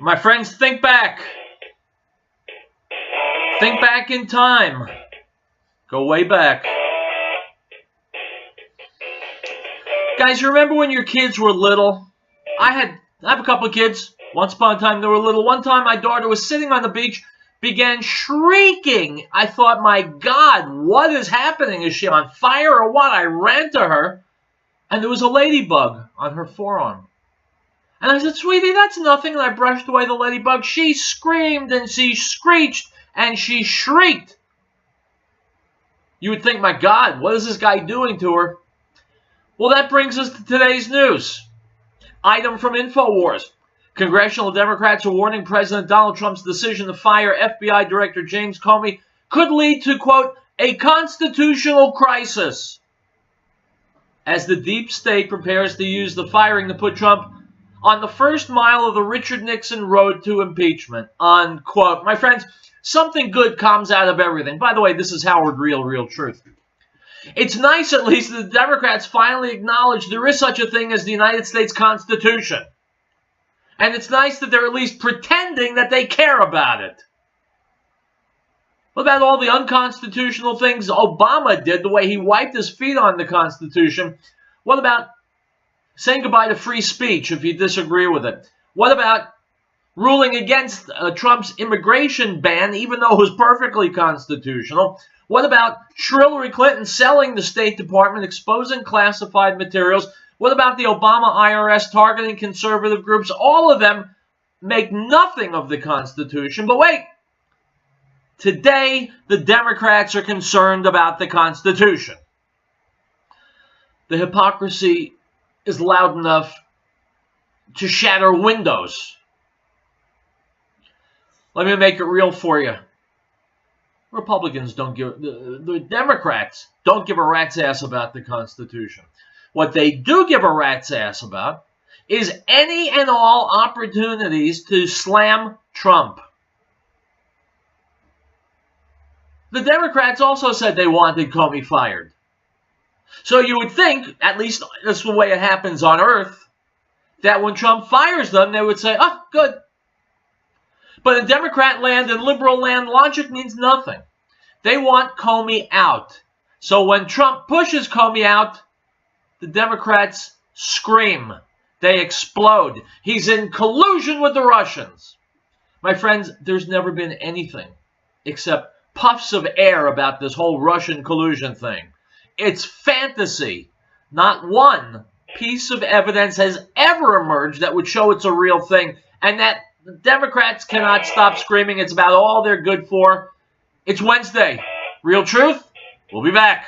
My friends, think back. Think back in time. Go way back. Guys, you remember when your kids were little? I have a couple of kids. Once upon a time, they were little. One time, my daughter was sitting on the beach, began shrieking. I thought, my God, what is happening? Is she on fire or what? I ran to her, and there was a ladybug on her forearm. And I said, sweetie, that's nothing. And I brushed away the ladybug. She screamed, and she screeched, and she shrieked. You would think, my God, what is this guy doing to her? Well, that brings us to today's news. Item from InfoWars. Congressional Democrats are warning President Donald Trump's decision to fire FBI Director James Comey could lead to, quote, a constitutional crisis, as the deep state prepares to use the firing to put Trump on the first mile of the Richard Nixon road to impeachment, unquote. My friends, something good comes out of everything. By the way, this is Howard Riell, Real Truth. It's nice, at least, that the Democrats finally acknowledge there is such a thing as the United States Constitution. And it's nice that they're at least pretending that they care about it. What about all the unconstitutional things Obama did, the way he wiped his feet on the Constitution? What about saying goodbye to free speech if you disagree with it? What about ruling against Trump's immigration ban, even though it was perfectly constitutional? What about Hillary Clinton selling the State Department, exposing classified materials? What about the Obama IRS targeting conservative groups? All of them make nothing of the Constitution. But wait, today the Democrats are concerned about the Constitution. The hypocrisy is loud enough to shatter windows. Let me make it real for you. Republicans don't give, the Democrats don't give a rat's ass about the Constitution. What they do give a rat's ass about is any and all opportunities to slam Trump. The Democrats also said they wanted Comey fired. So you would think, at least that's the way it happens on Earth, that when Trump fires them, they would say, oh, good. But in Democrat land and liberal land, logic means nothing. They want Comey out. So when Trump pushes Comey out, the Democrats scream. They explode. He's in collusion with the Russians. My friends, there's never been anything except puffs of air about this whole Russian collusion thing. It's fantasy. Not one piece of evidence has ever emerged that would show it's a real thing, and that the Democrats cannot stop screaming. It's about all they're good for. It's Wednesday. Real Truth. We'll be back.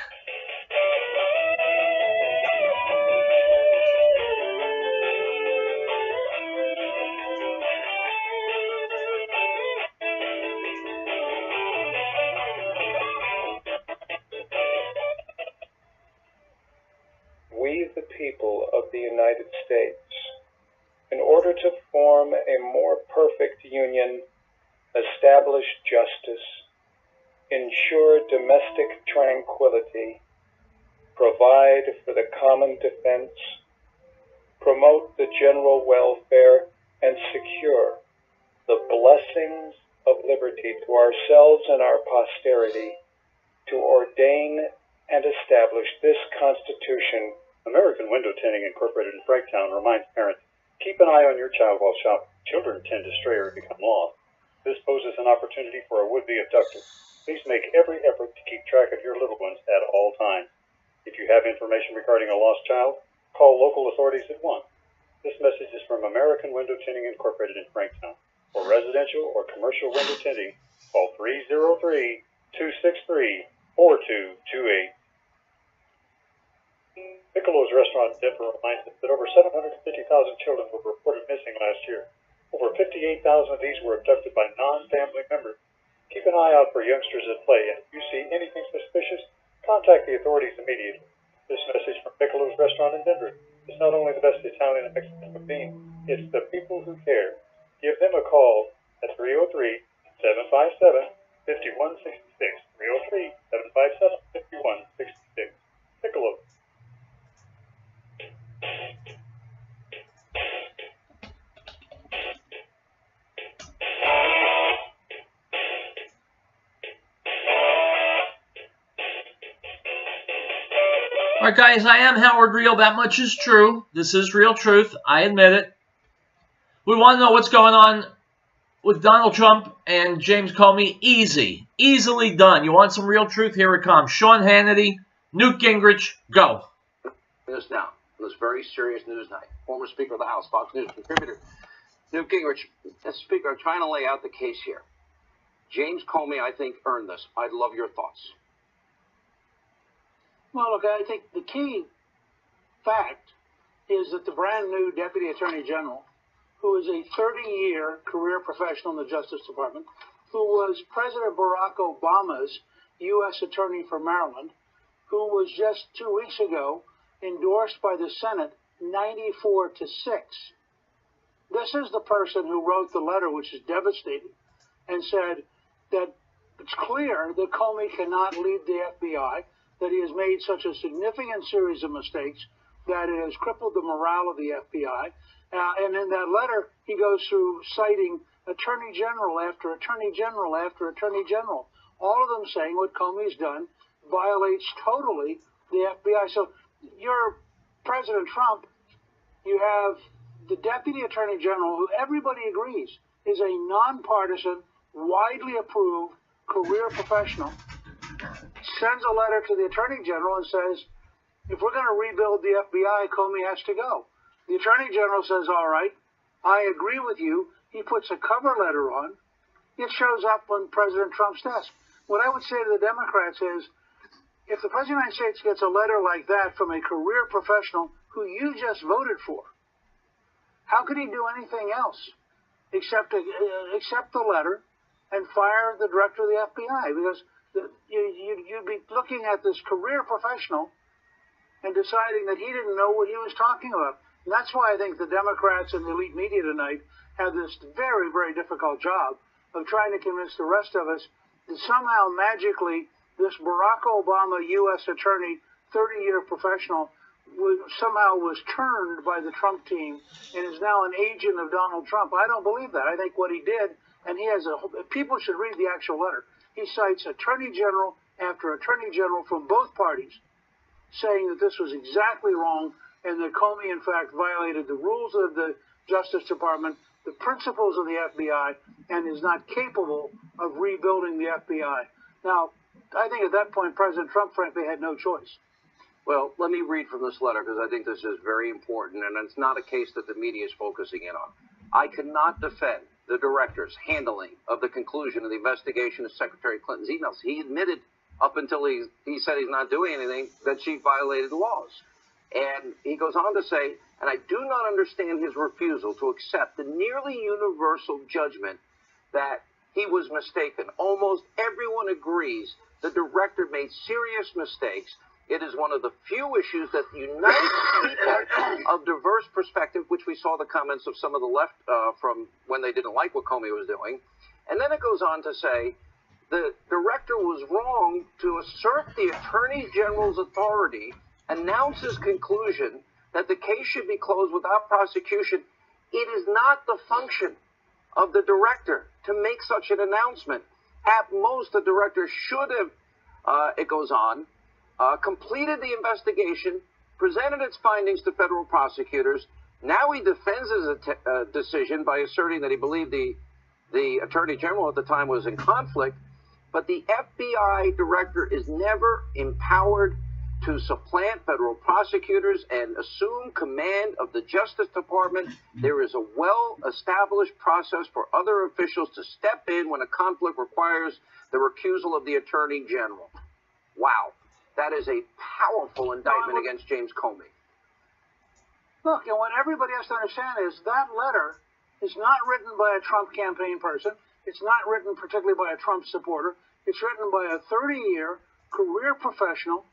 We, the people of the United States, in order to form a more perfect union, establish justice, ensure domestic tranquility, provide for the common defense, promote the general welfare, and secure the blessings of liberty to ourselves and our posterity, to ordain and establish this Constitution. American Window Tinting Incorporated in Franktown reminds parents, keep an eye on your child while shopping. Children tend to stray or become lost. This poses an opportunity for a would-be abductor. Please make every effort to keep track of your little ones at all times. If you have information regarding a lost child, call local authorities at once. This message is from American Window Tinting Incorporated in Franktown. For residential or commercial window tinting, call 303-263-4228. Piccolo's Restaurant in Denver reminds us that over 750,000 children were reported missing last year. Over 58,000 of these were abducted by non-family members. Keep an eye out for youngsters at play, and if you see anything suspicious, contact the authorities immediately. This message from Piccolo's Restaurant in Denver is not only the best Italian and Mexican cuisine, it's the people who care. Give them a call at 303-757-5166. 303-757-5166. Piccolo. right, guys, I am Howard Riell. That much is true. This is real truth. I admit it. We want to know what's going on with Donald Trump and James Comey. Easily done. You want some real truth? Here it comes. Sean Hannity, Newt Gingrich, go. This now, on this very serious news night, former Speaker of the House, Fox News contributor, Newt Gingrich, as Speaker, I'm trying to lay out the case here. James Comey, I think, earned this. I'd love your thoughts. Well, look, I think the key fact is that the brand new Deputy Attorney General, who is a 30-year career professional in the Justice Department, who was President Barack Obama's U.S. Attorney for Maryland, who was just 2 weeks ago endorsed by the Senate 94-6. This is the person who wrote the letter, which is devastating, and said that it's clear that Comey cannot lead the FBI, that he has made such a significant series of mistakes that it has crippled the morale of the FBI. And in that letter, he goes through citing Attorney General after Attorney General after Attorney General, all of them saying what Comey's done violates totally the FBI. So you're President Trump, you have the Deputy Attorney General, who everybody agrees is a nonpartisan, widely approved career professional, sends a letter to the Attorney General and says, if we're going to rebuild the FBI, Comey has to go. The Attorney General says, all right, I agree with you. He puts a cover letter on. It shows up on President Trump's desk. What I would say to the Democrats is, if the President of the United States gets a letter like that from a career professional who you just voted for, how could he do anything else except the letter and fire the director of the FBI? Because you'd be looking at this career professional and deciding that he didn't know what he was talking about. And that's why I think the Democrats and the elite media tonight have this very, very difficult job of trying to convince the rest of us that somehow magically this Barack Obama U.S. Attorney, 30-year professional, somehow was turned by the Trump team and is now an agent of Donald Trump. I don't believe that. I think what he did, and he has people should read the actual letter. He cites Attorney General after Attorney General from both parties, saying that this was exactly wrong and that Comey, in fact, violated the rules of the Justice Department, the principles of the FBI, and is not capable of rebuilding the FBI. Now, I think at that point, President Trump, frankly, had no choice. Well, let me read from this letter because I think this is very important, and it's not a case that the media is focusing in on. I cannot defend the director's handling of the conclusion of the investigation of Secretary Clinton's emails. He admitted up until he said he's not doing anything that she violated the laws. And he goes on to say, and I do not understand his refusal to accept the nearly universal judgment that he was mistaken. Almost everyone agrees the director made serious mistakes. It is one of the few issues that unites people of diverse perspective, which we saw the comments of some of the left from when they didn't like what Comey was doing. And then it goes on to say, the director was wrong to assert the Attorney General's authority, announce his conclusion that the case should be closed without prosecution. It is not the function of the director to make such an announcement. At most, the director should have, it goes on, completed the investigation, presented its findings to federal prosecutors. Now he defends his decision by asserting that he believed the Attorney General at the time was in conflict. But the FBI director is never empowered to supplant federal prosecutors and assume command of the Justice Department. There is a well-established process for other officials to step in when a conflict requires the recusal of the Attorney General. Wow. That is a powerful indictment against James Comey. Look, and what everybody has to understand is that letter is not written by a Trump campaign person. It's not written particularly by a Trump supporter. It's written by a 30-year career professional,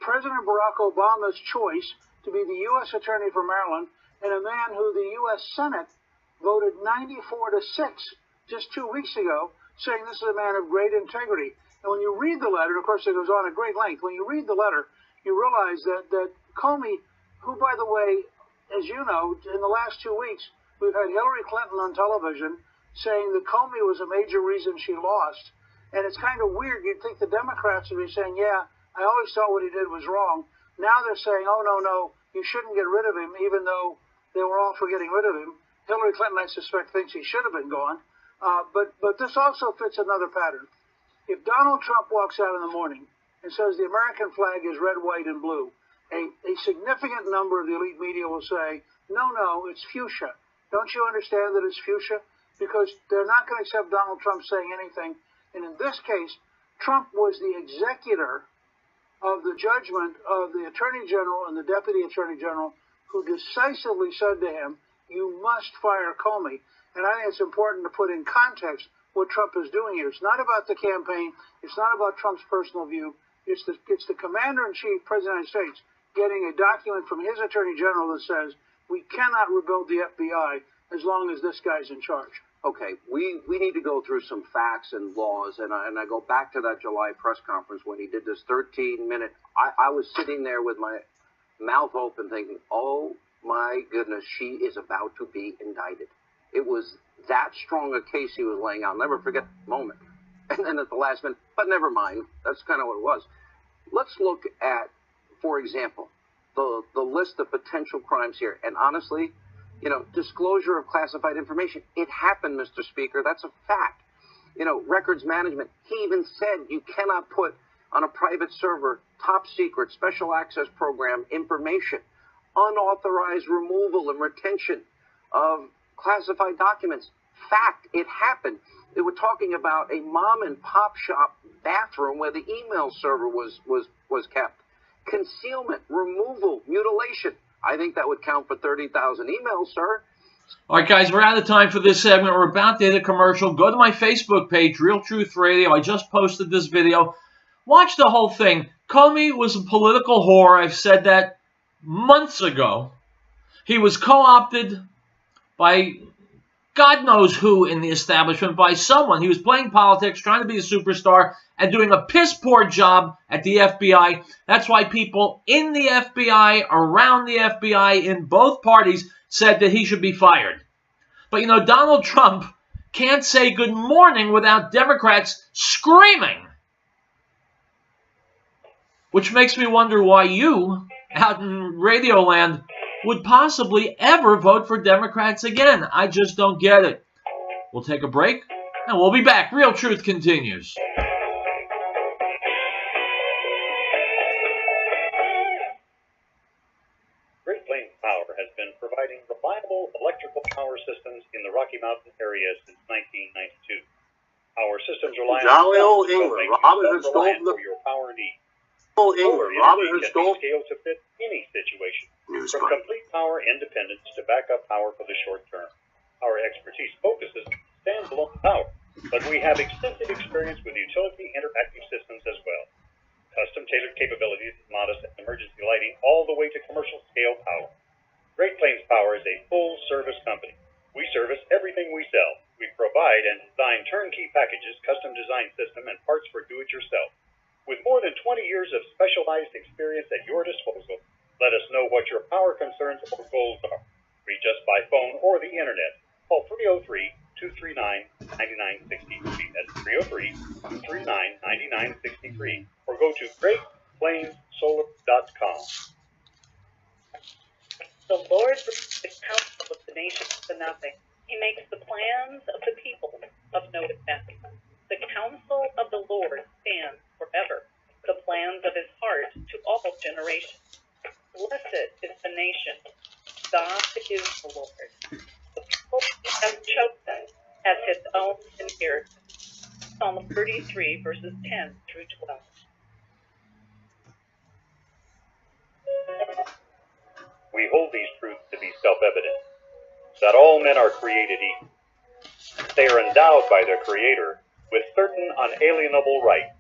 President Barack Obama's choice to be the U.S. Attorney for Maryland, and a man who the U.S. Senate voted 94-6 just 2 weeks ago, saying this is a man of great integrity. And when you read the letter, of course it goes on at great length, when you read the letter, you realize that Comey, who, by the way, as you know, in the last 2 weeks, we've had Hillary Clinton on television saying that Comey was a major reason she lost. And it's kind of weird. You'd think the Democrats would be saying, yeah, I always thought what he did was wrong. Now they're saying, oh, no, you shouldn't get rid of him, even though they were all for getting rid of him. Hillary Clinton, I suspect, thinks he should have been gone. But this also fits another pattern. If Donald Trump walks out in the morning and says the American flag is red, white, and blue, a significant number of the elite media will say, no, it's fuchsia. Don't you understand that it's fuchsia? Because they're not going to accept Donald Trump saying anything. And in this case, Trump was the executor of the judgment of the Attorney General and the Deputy Attorney General, who decisively said to him, you must fire Comey. And I think it's important to put in context what Trump is doing here. It's not about the campaign. It's not about Trump's personal view. It's the Commander-in-Chief, President of the United States, getting a document from his Attorney General that says we cannot rebuild the FBI as long as this guy's in charge. Okay, we need to go through some facts and laws, and I go back to that July press conference when he did this 13-minute. I was sitting there with my mouth open thinking, oh my goodness, she is about to be indicted. It was that strong a case he was laying out. I'll never forget the moment. And then at the last minute, but never mind, that's kind of what it was. Let's look at, for example, the list of potential crimes here. And honestly, disclosure of classified information. It happened, Mr. Speaker. That's a fact. Records management. He even said you cannot put on a private server top secret special access program information, unauthorized removal and retention of classified documents. Fact. It happened. They were talking about a mom and pop shop bathroom where the email server was kept. Concealment, removal, mutilation. I think that would count for 30,000 emails, sir. All right, guys, we're out of time for this segment. We're about to hit a commercial. Go to my Facebook page, Riell Truth Radio. I just posted this video. Watch the whole thing. Comey was a political whore. I've said that months ago. He was co-opted by God knows who in the establishment, by someone. He was playing politics, trying to be a superstar, and doing a piss-poor job at the FBI. That's why people in the FBI, around the FBI, in both parties, said that he should be fired. But, Donald Trump can't say good morning without Democrats screaming. Which makes me wonder why you, out in Radio Land, would possibly ever vote for Democrats again. I just don't get it. We'll take a break, and we'll be back. Riell Truth continues. Great Plains Power has been providing reliable electrical power systems in the Rocky Mountain area since 1992. Our systems rely on Jolly old England. Robin Hood stole for your power needs. old England. Robin Hood stole scale to fit any situation. News From complete power independence to backup power for the short term. Our expertise focuses on standalone power, but we have extensive experience with utility interactive systems as well. Custom tailored capabilities, modest emergency lighting, all the way to commercial scale power. Great Plains Power is a full service company. We service everything we sell. We provide and design turnkey packages, custom design system, and parts for do-it-yourself. With more than 20 years of specialized experience at your disposal, let us know what your power concerns or goals are. Reach us by phone or the internet. Call 303-239-9963. That's 303-239-9963. Or go to GreatPlainsSolar.com. The Lord brings the counsel of the nations to nothing. He makes the plans of the people of no effect. The counsel of the Lord stands forever, the plans of his heart to all generations. Blessed is the nation. God is the Lord. The people he has chosen as his own inheritance. Psalm 33, verses 10 through 12. We hold these truths to be self-evident, that all men are created equal. They are endowed by their Creator with certain unalienable rights,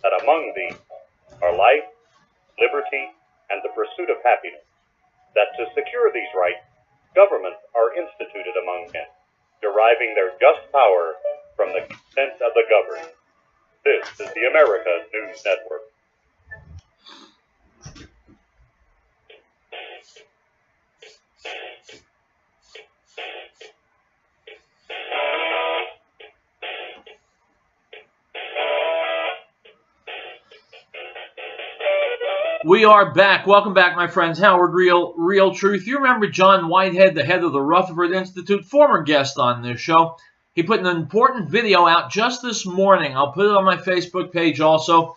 that among these are life, liberty, and the pursuit of happiness, that to secure these rights, governments are instituted among men, deriving their just power from the consent of the governed. This is the America News Network. We are back. Welcome back, my friends. Howard Riell Truth. You remember John Whitehead, the head of the Rutherford Institute, former guest on this show. He put an important video out just this morning. I'll put it on my Facebook page also.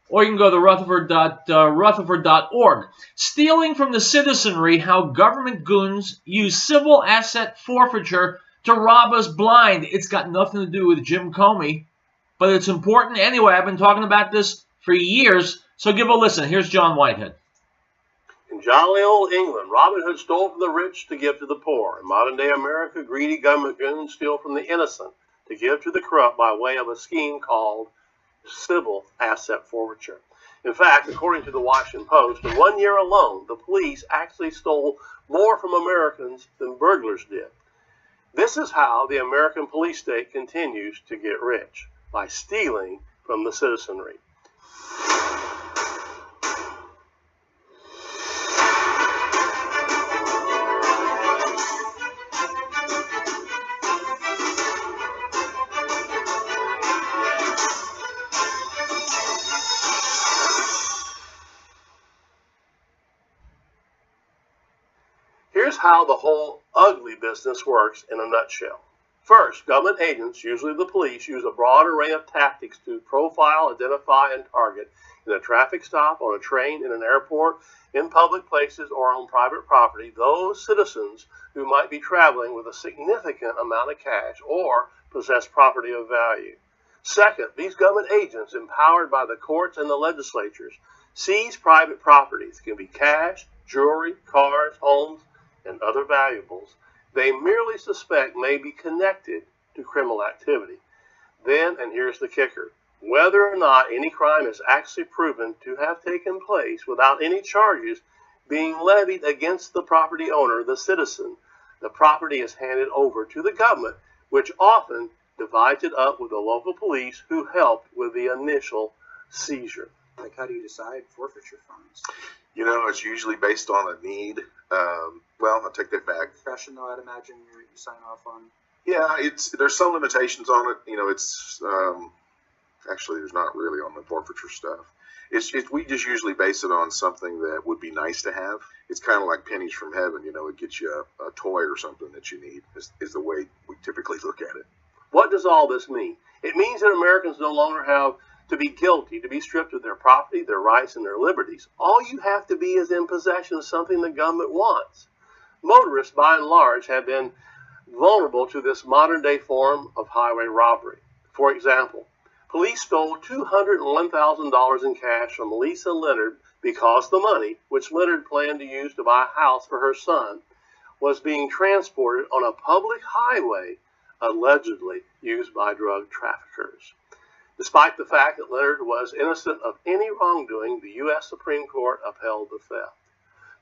Or you can go to rutherford.org. Stealing from the citizenry, how government goons use civil asset forfeiture to rob us blind. It's got nothing to do with Jim Comey, but it's important anyway. I've been talking about this for years, so give a listen. Here's John Whitehead. In jolly old England, Robin Hood stole from the rich to give to the poor. In modern-day America, greedy government goons steal from the innocent to give to the corrupt by way of a scheme called civil asset forfeiture. In fact, according to the Washington Post, in 1 year alone, the police actually stole more from Americans than burglars did. This is how the American police state continues to get rich, by stealing from the citizenry. Here's how the whole ugly business works in a nutshell. First, government agents, usually the police, use a broad array of tactics to profile, identify, and target in a traffic stop, on a train, in an airport, in public places, or on private property, those citizens who might be traveling with a significant amount of cash or possess property of value. Second, these government agents, empowered by the courts and the legislatures, seize private properties. It can be cash, jewelry, cars, homes, and other valuables they merely suspect may be connected to criminal activity. Then, and here's the kicker, whether or not any crime is actually proven to have taken place without any charges being levied against the property owner, the citizen, the property is handed over to the government, which often divides it up with the local police who helped with the initial seizure. Like, how do you decide forfeiture funds? You know, it's usually based on a need. Well, I'll take that back. Discretion, though, I'd imagine you sign off on. Yeah, there's some limitations on it. You know, it's actually there's not really on the forfeiture stuff. We just usually base it on something that would be nice to have. It's kind of like pennies from heaven. You know, it gets you a toy or something that you need. Is the way we typically look at it. What does all this mean? It means that Americans no longer have to be guilty, to be stripped of their property, their rights, and their liberties. All you have to be is in possession of something the government wants. Motorists, by and large, have been vulnerable to this modern-day form of highway robbery. For example, police stole $201,000 in cash from Lisa Leonard because the money, which Leonard planned to use to buy a house for her son, was being transported on a public highway allegedly used by drug traffickers. Despite the fact that Leonard was innocent of any wrongdoing, the U.S. Supreme Court upheld the theft.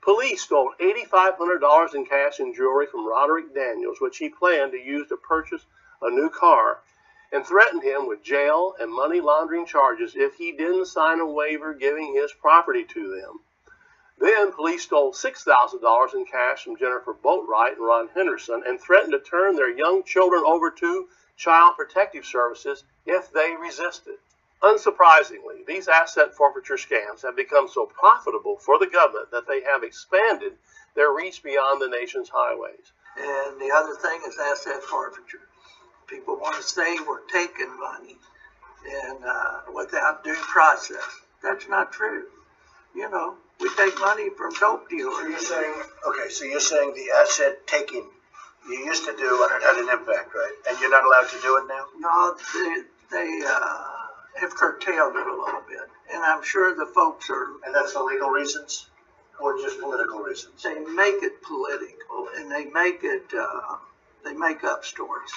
Police stole $8,500 in cash and jewelry from Roderick Daniels, which he planned to use to purchase a new car, and threatened him with jail and money laundering charges if he didn't sign a waiver giving his property to them. Then police stole $6,000 in cash from Jennifer Boatwright and Ron Henderson and threatened to turn their young children over to Child Protective Services if they resisted. Unsurprisingly, these asset forfeiture scams have become so profitable for the government that they have expanded their reach beyond the nation's highways. And the other thing is asset forfeiture. People want to say we're taking money and without due process. That's not true. You know, we take money from dope dealers. So you're saying, okay, so you're saying the asset taking you used to do and it had an impact, right? And you're not allowed to do it now? No, they have curtailed it a little bit. And I'm sure the folks are... And that's for legal reasons or just political reasons? They make it political and they make it, they make up stories.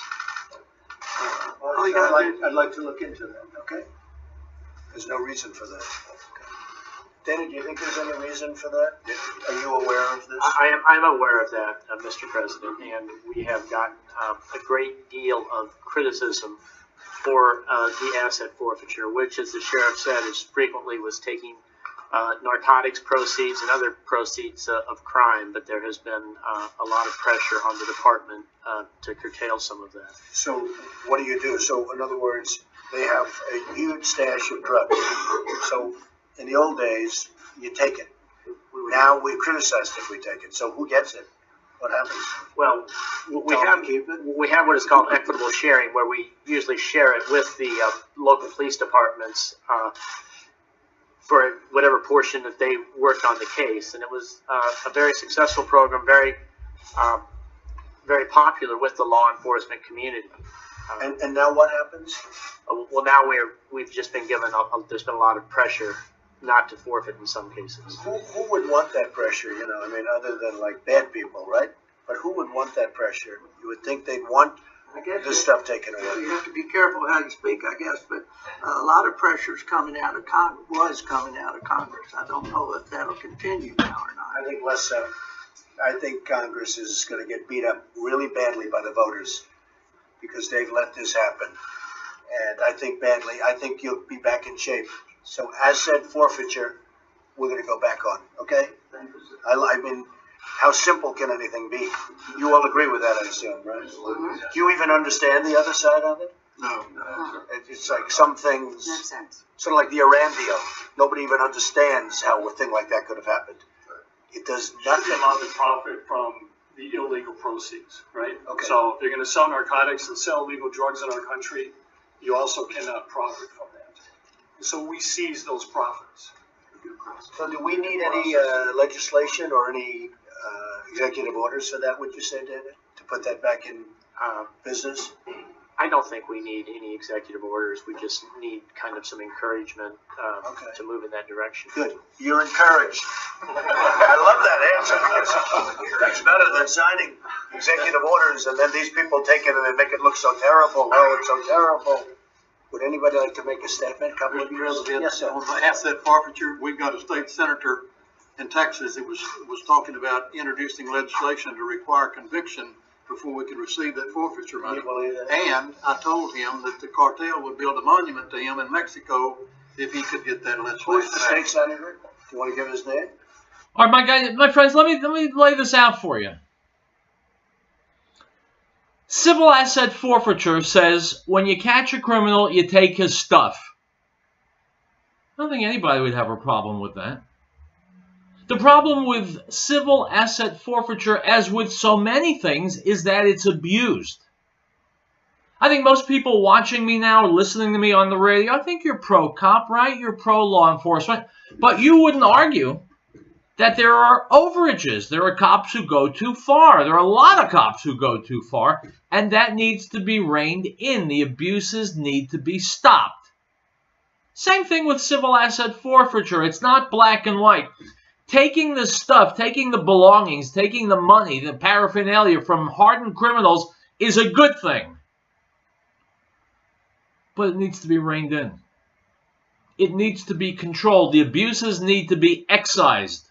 I'd like to look into that, okay? There's no reason for that. Okay. Dana, do you think there's any reason for that? Are you aware of this? I'm aware of that, Mr. President, and we have gotten a great deal of criticism for the asset forfeiture, which, as the sheriff said, is frequently was taking narcotics proceeds and other proceeds of crime, but there has been a lot of pressure on the department to curtail some of that. So what do you do? So in other words, they have a huge stash of drugs. So In the old days, you take it. Now we're criticized if we take it. So who gets it? What happens? Well, we have what is called equitable sharing, where we usually share it with the local police departments for whatever portion that they worked on the case. And it was a very successful program, very popular with the law enforcement community. And now what happens? Well, now we've just been given there's been a lot of pressure not to forfeit in some cases. Who would want that pressure, you know? I mean, other than like bad people, right? But who would want that pressure? You would think they'd want this stuff taken away. You have to be careful how you speak, I guess, but a lot of pressure's coming out of was coming out of Congress. I don't know if that'll continue now or not. I think less so. I think Congress is going to get beat up really badly by the voters because they've let this happen. And I think badly. I think you'll be back in shape. So asset forfeiture, we're going to go back on, okay? I mean, how simple can anything be? You all agree with that, I assume, right? Do you even understand the other side of it? No. It's like some things, sort of like the Iran deal. Nobody even understands how a thing like that could have happened. It does nothing. Allowed to profit from the illegal proceeds, right? Okay. So if you're going to sell narcotics and sell illegal drugs in our country, you also cannot profit from that. So we seize those profits. So do we need any legislation or any executive orders for that, would you say, David? To put that back in business? I don't think we need any executive orders. We just need kind of some encouragement to move in that direction. Good. You're encouraged. I love that answer. That's better than signing executive orders and then these people take it and they make it look so terrible. Oh, it's so terrible. Would anybody like to make a statement? Mr. President, yes, sir. on the asset forfeiture, we've got a state senator in Texas that was talking about introducing legislation to require conviction before we could receive that forfeiture money. Can you believe that? And I told him that the cartel would build a monument to him in Mexico if he could get that legislation. Who's the state senator? Do you want to give his name? All right, my friends, let me lay this out for you. Civil asset forfeiture says when you catch a criminal, you take his stuff. I don't think anybody would have a problem with that. The problem with civil asset forfeiture, as with so many things, is that it's abused. I think most people watching me now or listening to me on the radio, I think you're pro-cop, right? You're pro-law enforcement. But you wouldn't argue that there are overages. There are cops who go too far. There are a lot of cops who go too far. And that needs to be reined in. The abuses need to be stopped. Same thing with civil asset forfeiture. It's not black and white. Taking the stuff, taking the belongings, taking the money, the paraphernalia from hardened criminals is a good thing. But it needs to be reined in. It needs to be controlled. The abuses need to be excised.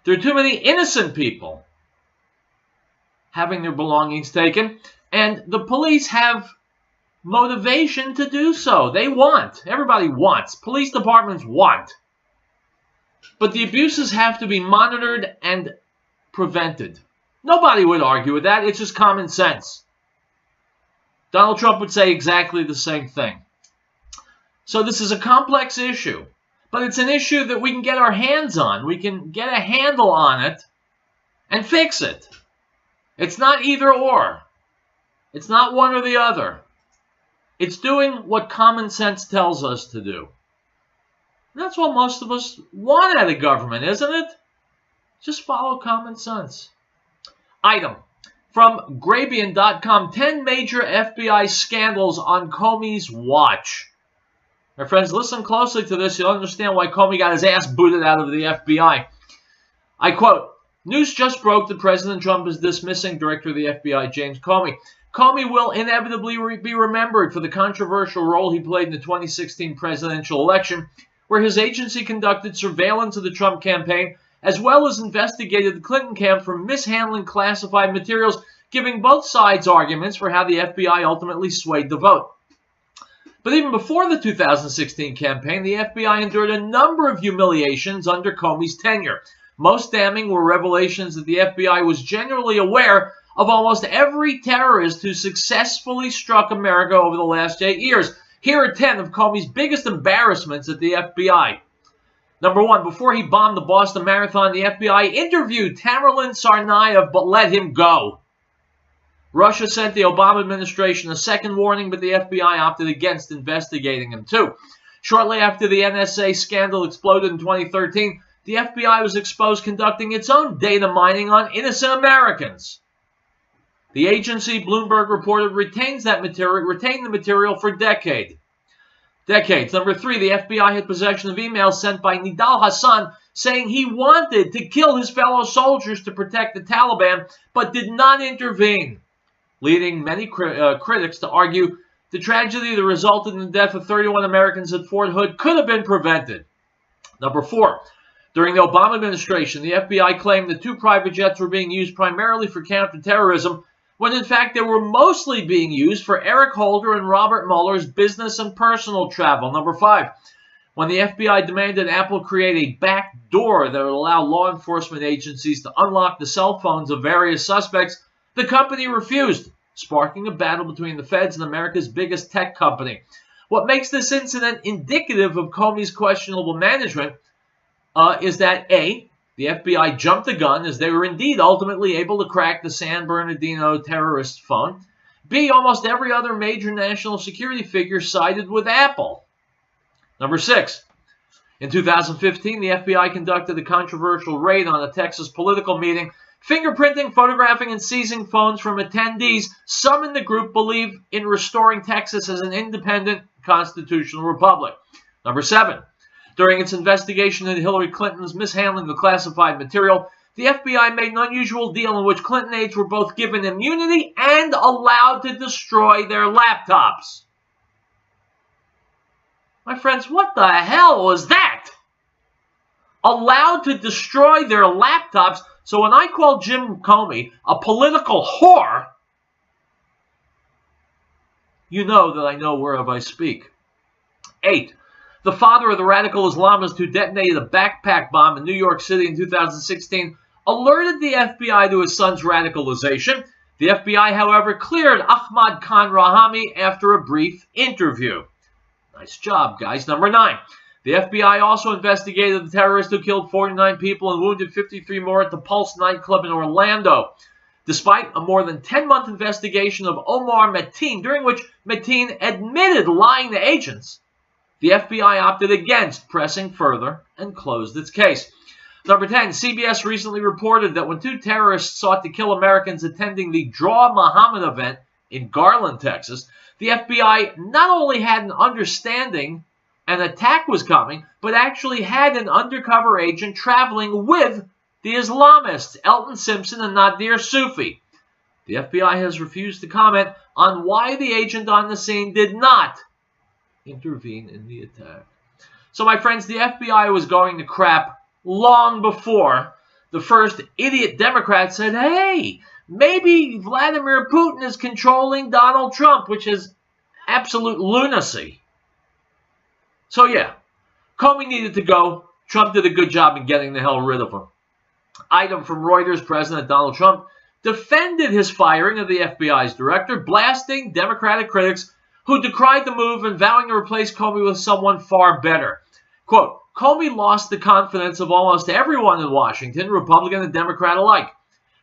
There are too many innocent people having their belongings taken, and the police have motivation to do so. They want. Everybody wants. Police departments want. But the abuses have to be monitored and prevented. Nobody would argue with that. It's just common sense. Donald Trump would say exactly the same thing. So this is a complex issue. But it's an issue that we can get our hands on. We can get a handle on it and fix it. It's not either or. It's not one or the other. It's doing what common sense tells us to do. And that's what most of us want out of government, isn't it? Just follow common sense. Item from Grabian.com, 10 major FBI scandals on Comey's watch. My friends, listen closely to this. You'll understand why Comey got his ass booted out of the FBI. I quote, "News just broke that President Trump is dismissing Director of the FBI, James Comey. Comey will inevitably be remembered for the controversial role he played in the 2016 presidential election, where his agency conducted surveillance of the Trump campaign, as well as investigated the Clinton camp for mishandling classified materials, giving both sides arguments for how the FBI ultimately swayed the vote. But even before the 2016 campaign, the FBI endured a number of humiliations under Comey's tenure. Most damning were revelations that the FBI was generally aware of almost every terrorist who successfully struck America over the last 8 years. Here are 10 of Comey's biggest embarrassments at the FBI. Number one, before he bombed the Boston Marathon, the FBI interviewed Tamerlan Tsarnaev but let him go. Russia sent the Obama administration a second warning, but the FBI opted against investigating him too. Shortly after the NSA scandal exploded in 2013, the FBI was exposed conducting its own data mining on innocent Americans. The agency, Bloomberg reported, retained the material for decades. Number three, the FBI had possession of emails sent by Nidal Hassan saying he wanted to kill his fellow soldiers to protect the Taliban, but did not intervene, leading many critics to argue the tragedy that resulted in the death of 31 Americans at Fort Hood could have been prevented. Number four, during the Obama administration, the FBI claimed that 2 private jets were being used primarily for counterterrorism, when in fact they were mostly being used for Eric Holder and Robert Mueller's business and personal travel. Number 5, when the FBI demanded Apple create a back door that would allow law enforcement agencies to unlock the cell phones of various suspects, the company refused, sparking a battle between the feds and America's biggest tech company. What makes this incident indicative of Comey's questionable management is that A, the FBI jumped the gun as they were indeed ultimately able to crack the San Bernardino terrorist phone. B, almost every other major national security figure sided with Apple. Number 6, in 2015, the FBI conducted a controversial raid on a Texas political meeting, fingerprinting, photographing, and seizing phones from attendees. Some in the group believe in restoring Texas as an independent constitutional republic. Number 7, during its investigation into Hillary Clinton's mishandling of classified material, the FBI made an unusual deal in which Clinton aides were both given immunity and allowed to destroy their laptops. My friends, what the hell was that? Allowed to destroy their laptops. So when I call Jim Comey a political whore, you know that I know whereof I speak. 8, the father of the radical Islamist who detonated a backpack bomb in New York City in 2016 alerted the FBI to his son's radicalization. The FBI, however, cleared Ahmad Khan Rahami after a brief interview. Nice job, guys. Number 9, the FBI also investigated the terrorist who killed 49 people and wounded 53 more at the Pulse nightclub in Orlando. Despite a more than 10-month investigation of Omar Mateen, during which Mateen admitted lying to agents, the FBI opted against pressing further and closed its case. Number 10, CBS recently reported that when 2 terrorists sought to kill Americans attending the Draw Muhammad event in Garland, Texas, the FBI not only had an understanding an attack was coming, but actually had an undercover agent traveling with the Islamists, Elton Simpson and Nadir Sufi. The FBI has refused to comment on why the agent on the scene did not intervene in the attack. So, my friends, the FBI was going to crap long before the first idiot Democrat said, hey, maybe Vladimir Putin is controlling Donald Trump, which is absolute lunacy. So, yeah, Comey needed to go. Trump did a good job in getting the hell rid of him. Item from Reuters, President Donald Trump defended his firing of the FBI's director, blasting Democratic critics who decried the move and vowing to replace Comey with someone far better. Quote, Comey lost the confidence of almost everyone in Washington, Republican and Democrat alike.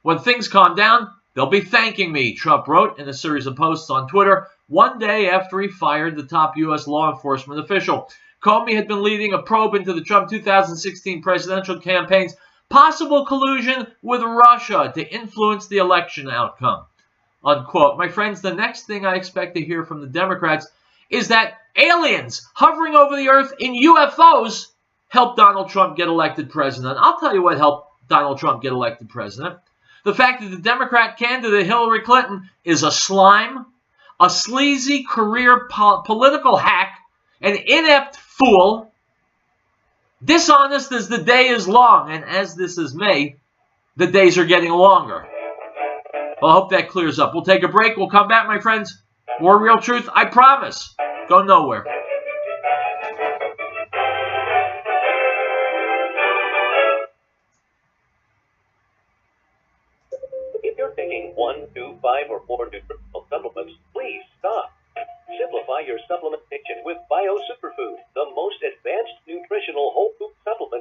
When things calm down, they'll be thanking me, Trump wrote in a series of posts on Twitter, one day after he fired the top U.S. law enforcement official. Comey had been leading a probe into the Trump 2016 presidential campaign's possible collusion with Russia to influence the election outcome. Unquote. My friends, the next thing I expect to hear from the Democrats is that aliens hovering over the earth in UFOs helped Donald Trump get elected president. I'll tell you what helped Donald Trump get elected president. The fact that the Democrat candidate Hillary Clinton is a slime, a sleazy career political hack, an inept fool, dishonest as the day is long, and as this is May, the days are getting longer. Well, I hope that clears up. We'll take a break. We'll come back, my friends. More Real Truth, I promise. Go nowhere. If you're taking 1, 2, 5, or 4 nutritional supplements, please stop. Simplify your supplementation with Bio Superfood, the most advanced nutritional whole food supplement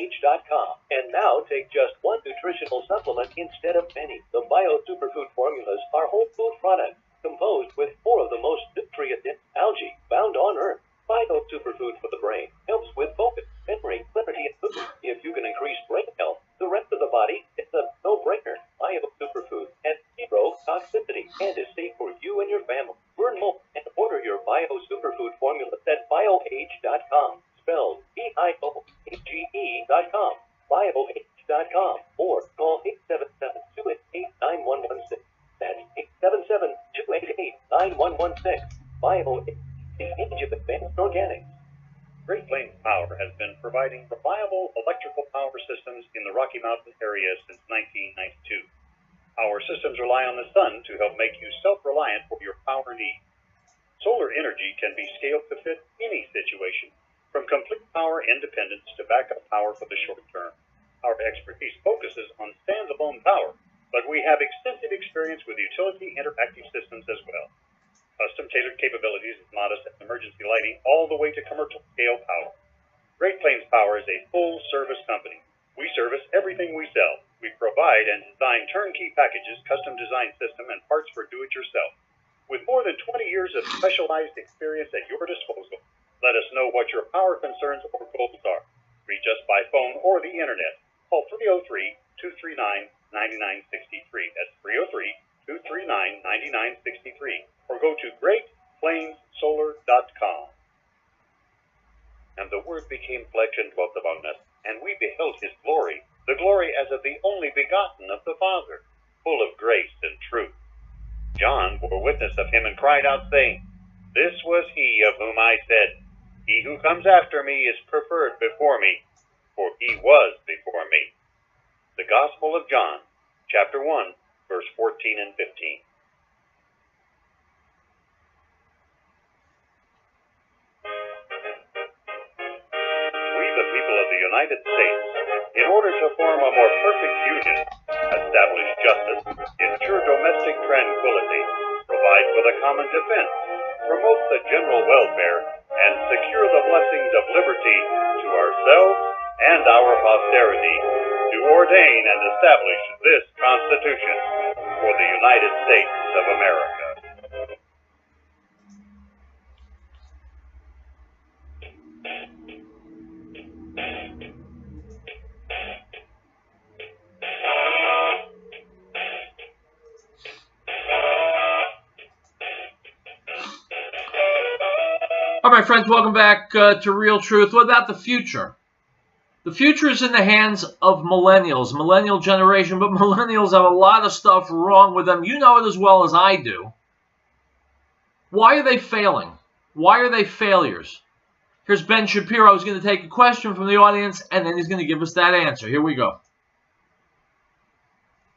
BioH.com. And now take just one nutritional supplement instead of many. The Bio Superfood formulas are whole food products composed with 4 of the most nutrient-dense algae found on Earth. Bio Superfood for the brain helps with focus, memory, clarity, and mood. If you can increase brain health, the rest of the body is a no-brainer. Bio Superfood has 0 toxicity and is safe for you and your family. Learn more and order your Bio Superfood formula at BioH.com. Spelled BIOHE.com. BioH.com. Or call 877-288-9116. That's 877-288-9116. BioH. The age of advanced organics. Great Plains Power has been providing reliable electrical power systems in the Rocky Mountain area since 1992. Our systems rely on the sun to help make you self-reliant for your power needs. Solar energy can be scaled to fit any situation, from complete power independence to backup power for the short term. Our expertise focuses on standalone power, but we have extensive experience with utility interactive systems as well. Custom-tailored capabilities as modest and emergency lighting all the way to commercial-scale power. Great Plains Power is a full-service company. We service everything we sell. We provide and design turnkey packages, custom design system, and parts for do-it-yourself. With more than 20 years of specialized experience at your disposal, let us know what your power concerns or goals are. Reach us by phone or the internet. Call 303-239-9963. That's 303-239-9963. Or go to GreatPlainsSolar.com. And the Word became flesh and dwelt among us, and we beheld his glory, the glory as of the only begotten of the Father, full of grace and truth. John bore witness of him and cried out, saying, This was he of whom I said, He who comes after me is preferred before me, for he was before me. The Gospel of John, chapter 1, verse 14 and 15. United States, in order to form a more perfect union, establish justice, ensure domestic tranquility, provide for the common defense, promote the general welfare, and secure the blessings of liberty to ourselves and our posterity, do ordain and establish this Constitution for the United States of America. All right, my friends, welcome back to Real Truth. What about the future? The future is in the hands of millennials, millennial generation, but millennials have a lot of stuff wrong with them. You know it as well as I do. Why are they failing? Why are they failures? Here's Ben Shapiro. He's going to take a question from the audience, and then he's going to give us that answer. Here we go.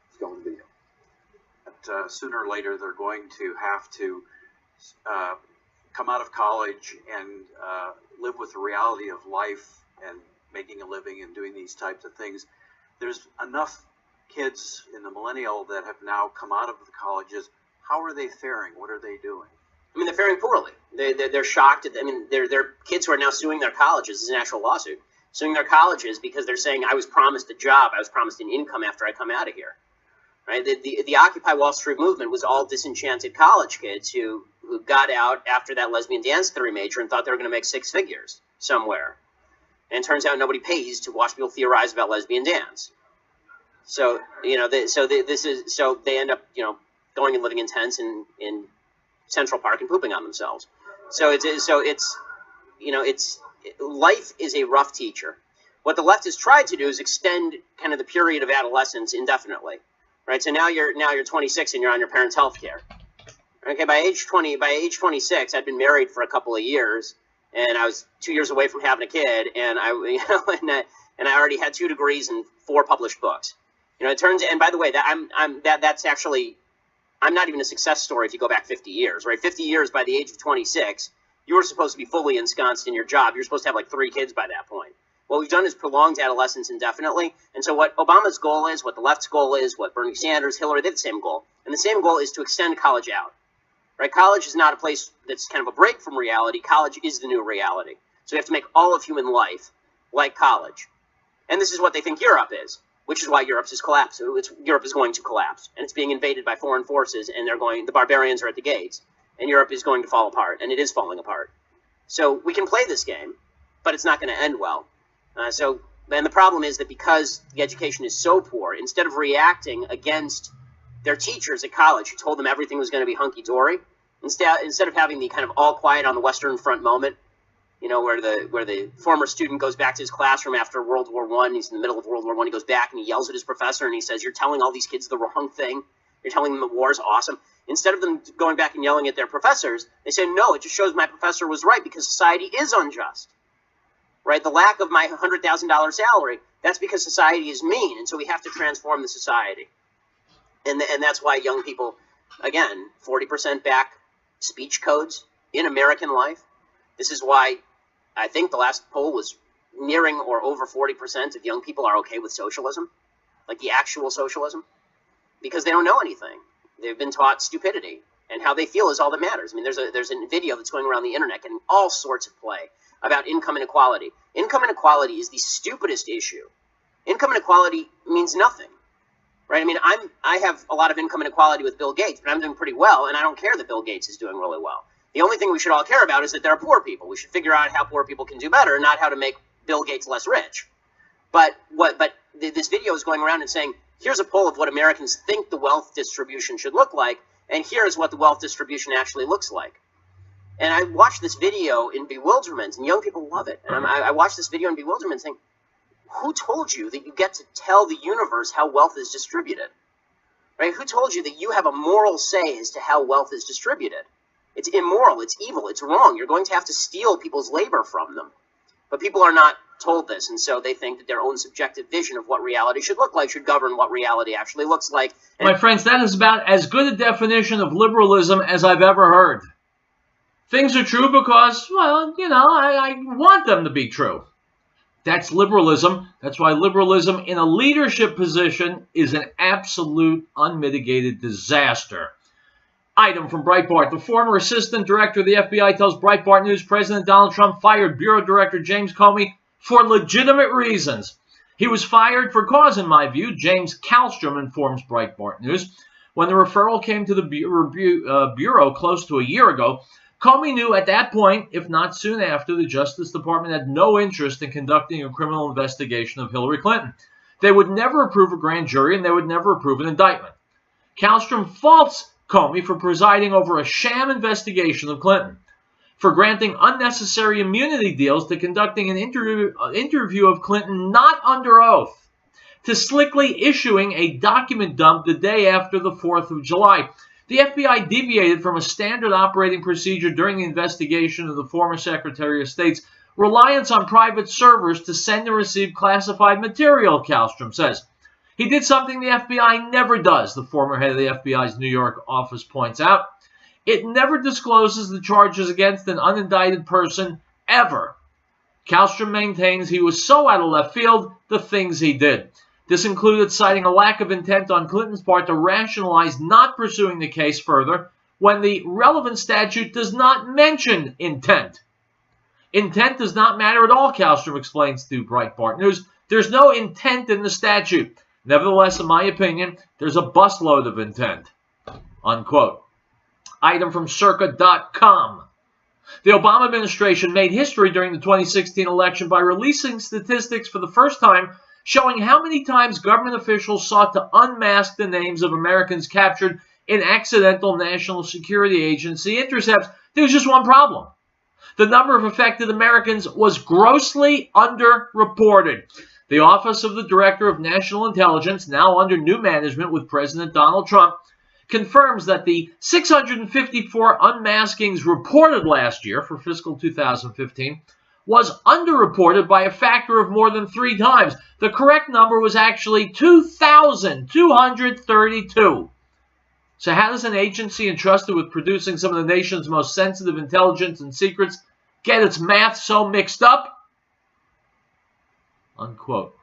It's going to be. But sooner or later, they're going to have to come out of college and live with the reality of life and making a living and doing these types of things. There's enough kids in the millennial that have now come out of the colleges. How are they faring? What are they doing? I mean, they're faring poorly. They're shocked. I mean, they're kids who are now suing their colleges. This is an actual lawsuit. Suing their colleges because they're saying, I was promised a job. I was promised an income after I come out of here. Right? The Occupy Wall Street movement was all disenchanted college kids who got out after that lesbian dance theory major and thought they were going to make 6 figures somewhere. And it turns out nobody pays to watch people theorize about lesbian dance. So, you know, so they end up, you know, going and living in tents in Central Park and pooping on themselves. So life is a rough teacher. What the left has tried to do is extend kind of the period of adolescence indefinitely. Right, so now you're 26 and you're on your parents' health care. Okay, by age 26, I'd been married for a couple of years, and I was 2 years away from having a kid, and I already had 2 degrees and 4 published books. You know, it turns, and by the way, that's actually, I'm not even a success story if you go back 50 years, right? 50 years by the age of 26, you were supposed to be fully ensconced in your job. You're supposed to have like 3 kids by that point. What we've done is prolonged adolescence indefinitely. And so what Obama's goal is, what the left's goal is, what Bernie Sanders, Hillary, they have the same goal. And the same goal is to extend college out. Right? College is not a place that's kind of a break from reality. College is the new reality. So we have to make all of human life like college. And this is what they think Europe is, which is why Europe is collapsing. Europe is going to collapse, and it's being invaded by foreign forces, and the barbarians are at the gates, and Europe is going to fall apart, and it is falling apart. So we can play this game, but it's not going to end well. And the problem is that because the education is so poor, instead of reacting against their teachers at college who told them everything was going to be hunky-dory, instead of having the kind of all quiet on the Western Front moment, you know, where the former student goes back to his classroom after World War I, he's in the middle of World War I, he goes back and he yells at his professor and he says, "You're telling all these kids the wrong thing. You're telling them that war is awesome." Instead of them going back and yelling at their professors, they say, "No, it just shows my professor was right because society is unjust." Right? The lack of my $100,000 salary, that's because society is mean, and so we have to transform the society. And that's why young people, again, 40% back speech codes in American life. This is why I think the last poll was nearing or over 40% of young people are okay with socialism, like the actual socialism, because they don't know anything. They've been taught stupidity, and how they feel is all that matters. I mean, there's a video that's going around the internet getting all sorts of play about income inequality. Income inequality is the stupidest issue. Income inequality means nothing, right? I mean, I have a lot of income inequality with Bill Gates, but I'm doing pretty well, and I don't care that Bill Gates is doing really well. The only thing we should all care about is that there are poor people. We should figure out how poor people can do better, not how to make Bill Gates less rich. But this video is going around and saying, here's a poll of what Americans think the wealth distribution should look like, and here's what the wealth distribution actually looks like. And I watched this video in bewilderment, and young people love it. And I watched this video in bewilderment saying, who told you that you get to tell the universe how wealth is distributed? Right? Who told you that you have a moral say as to how wealth is distributed? It's immoral, it's evil, it's wrong. You're going to have to steal people's labor from them. But people are not told this, and so they think that their own subjective vision of what reality should look like should govern what reality actually looks like. And my friends, that is about as good a definition of liberalism as I've ever heard. Things are true because, well, you know, I want them to be true. That's liberalism. That's why liberalism in a leadership position is an absolute unmitigated disaster. Item from Breitbart. The former assistant director of the FBI tells Breitbart News President Donald Trump fired Bureau Director James Comey for legitimate reasons. He was fired for cause, in my view, James Kallstrom informs Breitbart News. When the referral came to the Bureau close to a year ago, Comey knew at that point, if not soon after, the Justice Department had no interest in conducting a criminal investigation of Hillary Clinton. They would never approve a grand jury, and they would never approve an indictment. Kallstrom faults Comey for presiding over a sham investigation of Clinton, for granting unnecessary immunity deals, to conducting an interview of Clinton not under oath, to slickly issuing a document dump the day after the 4th of July. The FBI deviated from a standard operating procedure during the investigation of the former Secretary of State's reliance on private servers to send and receive classified material, Kallstrom says. He did something the FBI never does, the former head of the FBI's New York office points out. It never discloses the charges against an unindicted person, ever. Kallstrom maintains he was so out of left field, the things he did. This included citing a lack of intent on Clinton's part to rationalize not pursuing the case further when the relevant statute does not mention intent. Intent does not matter at all, Kallstrom explains to Breitbart News. There's no intent in the statute. Nevertheless, in my opinion, there's a busload of intent. Unquote. Item from circa.com. The Obama administration made history during the 2016 election by releasing statistics for the first time showing how many times government officials sought to unmask the names of Americans captured in accidental National Security Agency intercepts. There was just one problem. The number of affected Americans was grossly underreported. The Office of the Director of National Intelligence, now under new management with President Donald Trump, confirms that the 654 unmaskings reported last year for fiscal 2015 was underreported by a factor of more than 3 times. The correct number was actually 2,232. So how does an agency entrusted with producing some of the nation's most sensitive intelligence and secrets get its math so mixed up? Unquote.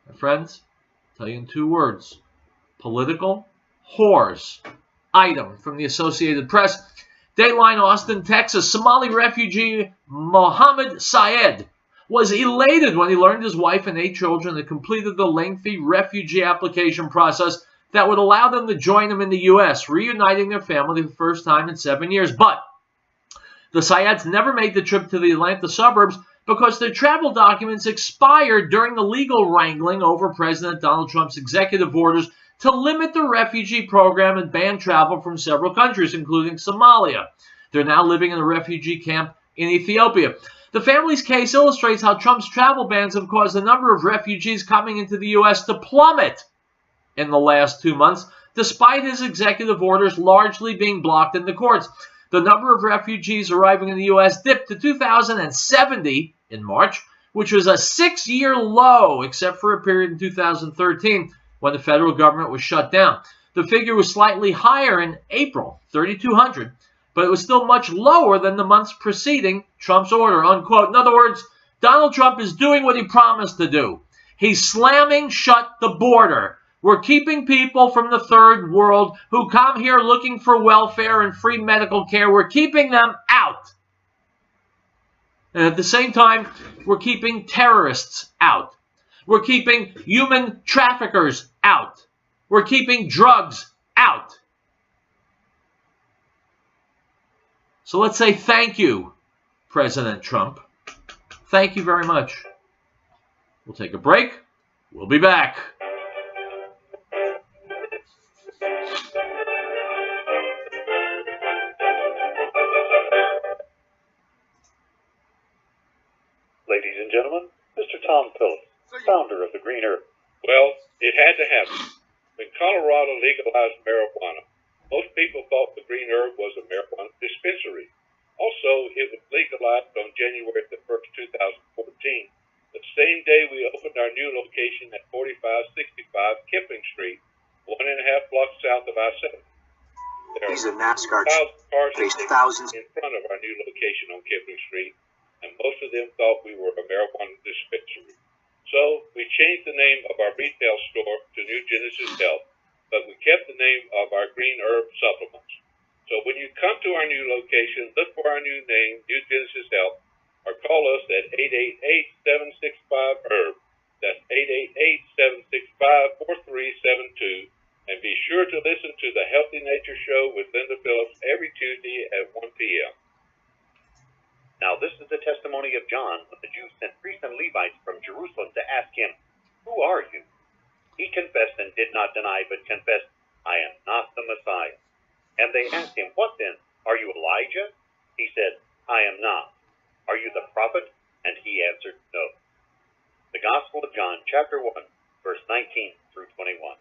My friends, I'll tell you in 2 words. Political whores. Item from the Associated Press. Dateline, Austin, Texas. Somali refugee Mohammed Syed was elated when he learned his wife and 8 children had completed the lengthy refugee application process that would allow them to join him in the U.S., reuniting their family for the first time in 7 years. But the Syeds never made the trip to the Atlanta suburbs because their travel documents expired during the legal wrangling over President Donald Trump's executive orders to limit the refugee program and ban travel from several countries, including Somalia. They're now living in a refugee camp in Ethiopia. The family's case illustrates how Trump's travel bans have caused the number of refugees coming into the U.S. to plummet in the last 2 months, despite his executive orders largely being blocked in the courts. The number of refugees arriving in the U.S. dipped to 2,070 in March, which was a 6-year low, except for a period in 2013 when the federal government was shut down. The figure was slightly higher in April, 3,200, but it was still much lower than the months preceding Trump's order, unquote. In other words, Donald Trump is doing what he promised to do. He's slamming shut the border. We're keeping people from the third world who come here looking for welfare and free medical care. We're keeping them out. And at the same time, we're keeping terrorists out. We're keeping human traffickers out. We're keeping drugs out. So let's say thank you, President Trump. Thank you very much. We'll take a break. We'll be back. Ladies and gentlemen, Mr. Tom Phillips, founder of the Green Herb. Well, it had to happen. When Colorado legalized marijuana, most people thought the Green Herb was a marijuana dispensary. Also, it was legalized on January the 1st, 2014, the same day we opened our new location at 4565 Kipling Street, 1.5 blocks south of I-70. He's a NASCAR cars faced thousands in front of our new location on Kipling Street, and most of them thought we were a marijuana dispensary. So we changed the name of our retail store to New Genesis Health, but we kept the name of our Green Herb Supplements. So when you come to our new location, look for our new name, New Genesis Health, or call us at 888-765-HERB. That's 888-765-4372. And be sure to listen to the Healthy Nature Show with Linda Phillips every Tuesday at 1 p.m. Now this is the testimony of John when the Jews sent priests and Levites from Jerusalem to ask him, "Who are you?" He confessed and did not deny, but confessed, "I am not the Messiah." And they asked him, "What then? Are you Elijah?" He said, "I am not." "Are you the prophet?" And he answered, "No." The Gospel of John, chapter 1, verse 19 through 21.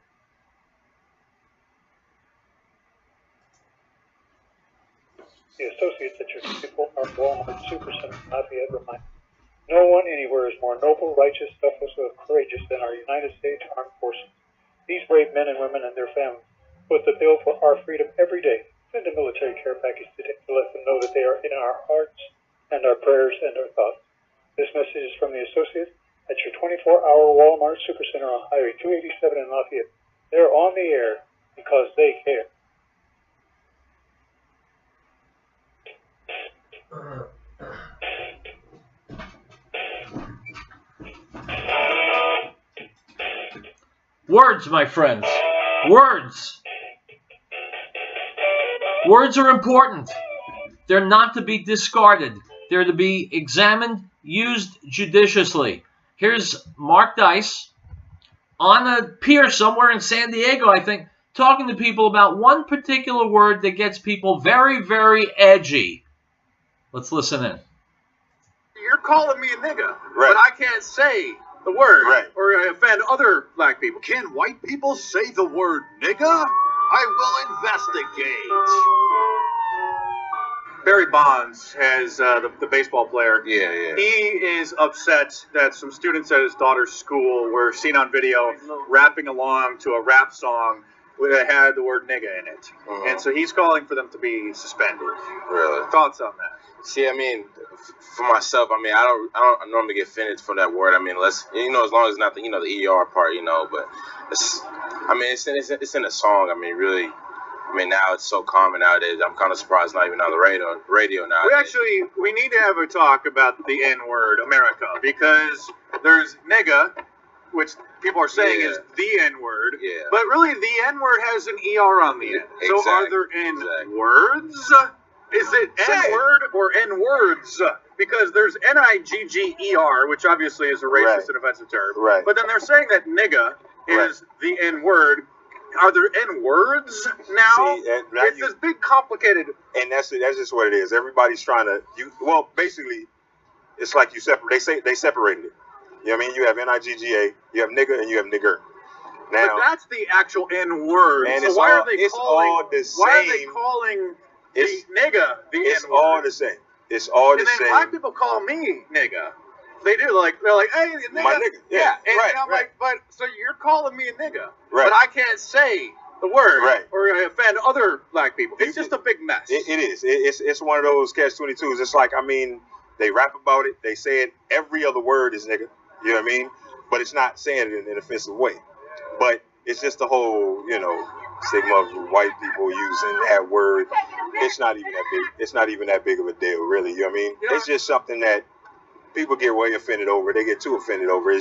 The associates at your people are Walmart Supercenter in Lafayette remind no one anywhere is more noble, righteous, selfless, or courageous than our United States Armed Forces. These brave men and women and their families put the bill for our freedom every day. Send a military care package today to let them know that they are in our hearts and our prayers and our thoughts. This message is from the associates at your 24-hour Walmart Supercenter on Highway 287 in Lafayette. They're on the air because they care. Words, my friends. Words. Words are important. They're not to be discarded. They're to be examined, used judiciously. Here's Mark Dice on a pier somewhere in San Diego, I think, talking to people about one particular word that gets people very, very edgy. Let's listen in. You're calling me a nigga, but I can't say the word or offend other black people. Can white people say the word nigga? I will investigate. Barry Bonds has the baseball player. Yeah. He is upset that some students at his daughter's school were seen on video rapping along to a rap song that had the word nigga in it. And so he's calling for them to be suspended. Really? Thoughts on that? See, I mean, for myself, I mean, I don't normally get offended for that word. I mean, as long as it's not the, the ER part, but it's in a song. I mean, really, I I mean, now it's so common nowadays. I'm kind of surprised not even on the radio nowadays. We need to have a talk about the N-word, America, because there's nigga, which people are saying is the N-word, but really the N-word has an ER on the end. So are there N-words? Is it N-word or N-words? Because there's N-I-G-G-E-R, which obviously is a racist and offensive term. Right. But then they're saying that nigga is the N-word. Are there N-words now? See, it's this big complicated... And that's just what it is. Everybody's trying to... Well, basically, it's like you separate. They separated it. You know what I mean? You have N-I-G-G-A, you have nigga, and you have nigger. Now, but that's the actual N-word. And so why are they calling... all the same. Why are they calling the nigga the N-word? It's all the same. It's all the same. And then black people call me nigga. They do, they're like, hey, nigga. My nigga. Yeah. And I'm like, but, so you're calling me a nigga. Right. But I can't say the word. Right. Or offend other black people. It's just a big mess. It is. It's one of those catch-22s. It's like, I mean, they rap about it. They say it. Every other word is nigga. You know what I mean? But it's not saying it in an offensive way. But it's just the whole, stigma of white people using that word. It's not even that big. It's not even that big of a deal, really. You know what I mean? It's just something that people get way offended over. They get too offended over. And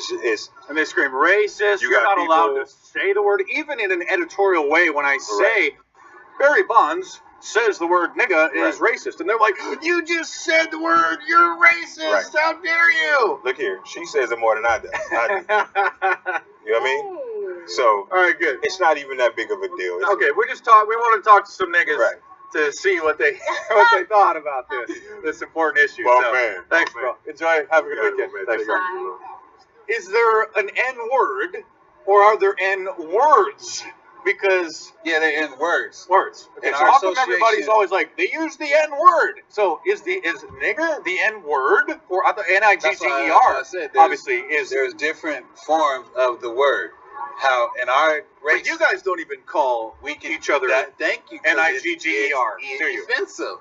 they scream racist. You're not allowed to say the word, even in an editorial way. When I say Barry Bonds says the word nigga is racist, and they're like, you just said the word, you're racist. How dare you? Look here, she says it more than I do. You know what I mean? So, all right, good. It's not even that big of a deal. Okay, we want to talk to some niggas to see what they thought about this important issue. Well, man. Thanks, bro. Enjoy. Have a good weekend. Man. Thanks, bro. Is there an N-word, or are there N-words? Because they're N-words. Words. Okay, so how come everybody's always like, they use the N-word? So is nigger the N-word, or N-I-G-G-E-R? Obviously, there's different forms of the word. How in our race, but you guys don't even call each other thank you N-I-G-G-E-R. Do you? Offensive.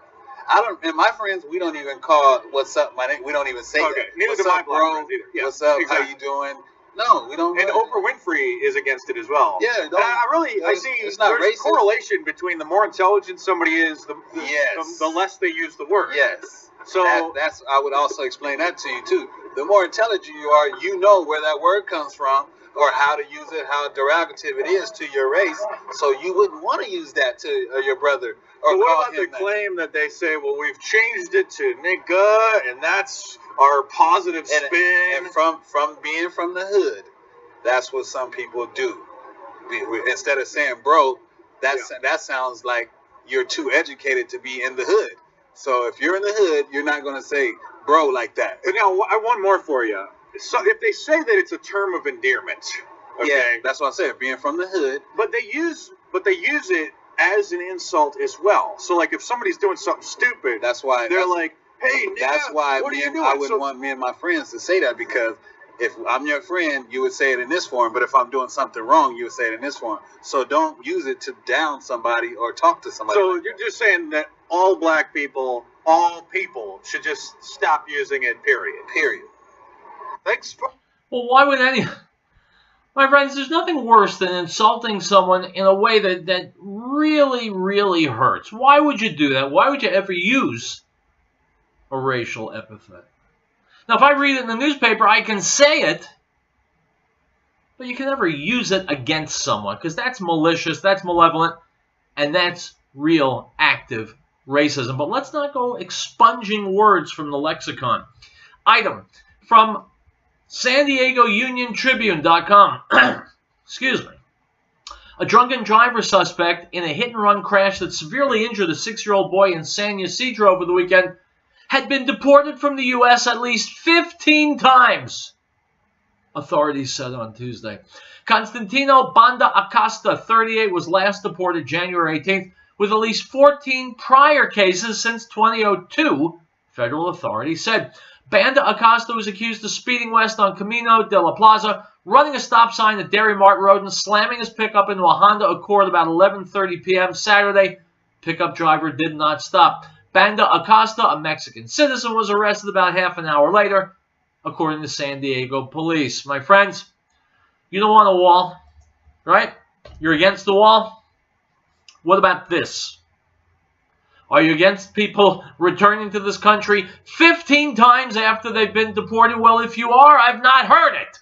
And my friends, we don't even call what's up, my name. We don't even say that. Neither do my bro. Yeah, what's up? Exactly. How you doing? No, we don't. And Oprah Winfrey is against it as well. Yeah, I see. There's a correlation between the more intelligent somebody is, the less they use the word. Yes. So that's I would also explain that to you too. The more intelligent you are, you know where that word comes from, or how to use it, how derogative it is to your race. So you wouldn't want to use that to your brother. Or what about the claim that they say, well, we've changed it to nigga, and that's our positive spin? And from being from the hood, that's what some people do. Instead of saying bro, that sounds like you're too educated to be in the hood. So if you're in the hood, you're not going to say bro like that. But now, I want more for you. So if they say that it's a term of endearment, okay, that's what I said, being from the hood. But they use it as an insult as well. So like if somebody's doing something stupid, that's why they're like, "Hey, nigga, that's why what are you doing?" I wouldn't want me and my friends to say that, because if I'm your friend, you would say it in this form. But if I'm doing something wrong, you would say it in this form. So don't use it to down somebody or talk to somebody. So you're just saying that all black people, all people, should just stop using it. Period. Thanks. Well, why would any... My friends, there's nothing worse than insulting someone in a way that really, really hurts. Why would you do that? Why would you ever use a racial epithet? Now, if I read it in the newspaper, I can say it, but you can never use it against someone, because that's malicious, that's malevolent, and that's real active racism. But let's not go expunging words from the lexicon. Item from San Diego Union Tribune.com. Excuse me. A drunken driver suspect in a hit-and-run crash that severely injured a 6-year-old boy in San Ysidro over the weekend had been deported from the U.S. at least 15 times, authorities said on Tuesday. Constantino Banda Acosta, 38, was last deported January 18th with at least 14 prior cases since 2002, federal authorities said. Banda Acosta was accused of speeding west on Camino de la Plaza, running a stop sign at Dairy Mart Road, and slamming his pickup into a Honda Accord about 11:30 p.m. Saturday. Pickup driver did not stop. Banda Acosta, a Mexican citizen, was arrested about half an hour later, according to San Diego police. My friends, you don't want a wall, right? You're against the wall. What about this? Are you against people returning to this country 15 times after they've been deported? Well, if you are, I've not heard it.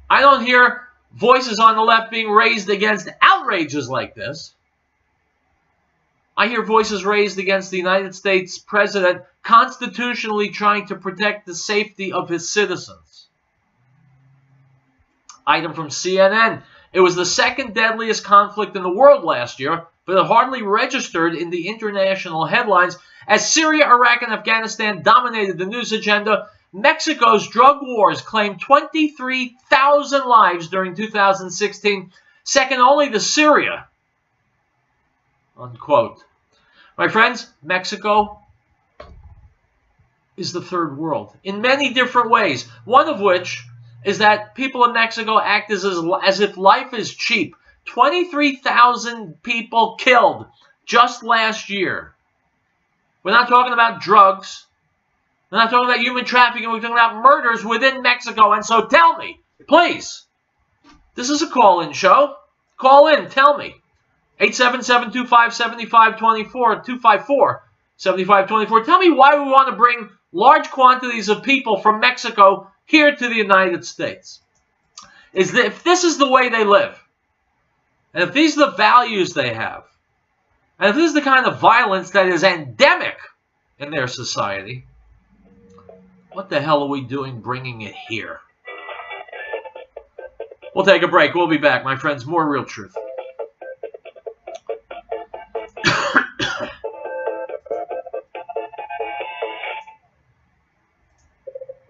I don't hear voices on the left being raised against outrages like this. I hear voices raised against the United States president constitutionally trying to protect the safety of his citizens. Item from CNN. It was the second deadliest conflict in the world last year, but it hardly registered in the international headlines. As Syria, Iraq, and Afghanistan dominated the news agenda, Mexico's drug wars claimed 23,000 lives during 2016, second only to Syria. Unquote. My friends, Mexico is the third world in many different ways, one of which is that people in Mexico act as if life is cheap. 23,000 people killed just last year. We're not talking about drugs. We're not talking about human trafficking. We're talking about murders within Mexico. And so tell me, please, this is a call-in show. Call in, tell me. 877-257-7524, 254-7524. Tell me why we want to bring large quantities of people from Mexico here to the United States. If this is the way they live, and if these are the values they have, and if this is the kind of violence that is endemic in their society, what the hell are we doing bringing it here? We'll take a break. We'll be back, my friends. More Real Truth.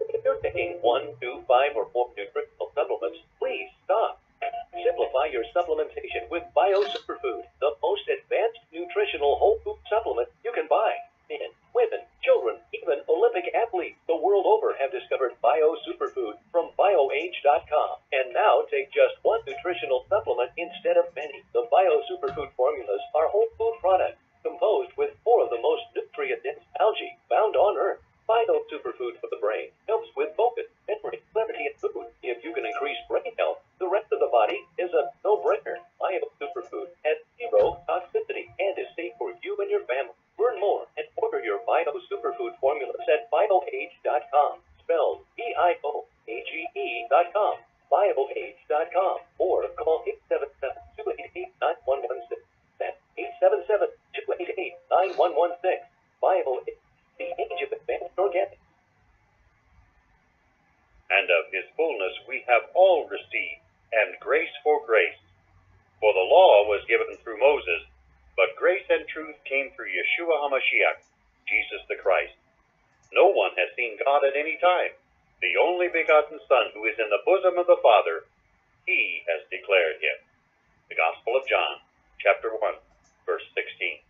If you're taking 1, 2, 5, or 4 nutritional supplements, please stop. Simplify your supplementation with Bio Superfood, the most advanced nutritional whole food supplement you can buy. Men, women, children, even Olympic athletes the world over have discovered Bio Superfood from BioAge.com. And now take just one nutritional supplement instead of many. The Bio Superfood formulas are whole food products composed with 4 of the most nutrient-dense algae found on Earth. Bio Superfood for the brain helps with focus, memory, clarity, and food. If you can increase brain health, the rest of the body is a no-brainer. Bio Superfood has 0 toxicity and is safe for you and your family. Learn more and order your Bio Superfood formulas at BioAge.com, spelled BIOAGE.com, BioAge.com, or call 877-288-9116. That's 877-288-9116. BioAge, the age of advanced organics. And of his fullness we have all received, and grace for grace. For the law was given through Moses, but grace and truth came through Yeshua HaMashiach, Jesus the Christ. No one has seen God at any time. The only begotten Son, who is in the bosom of the Father, he has declared him. The Gospel of John, chapter 1, verse 16.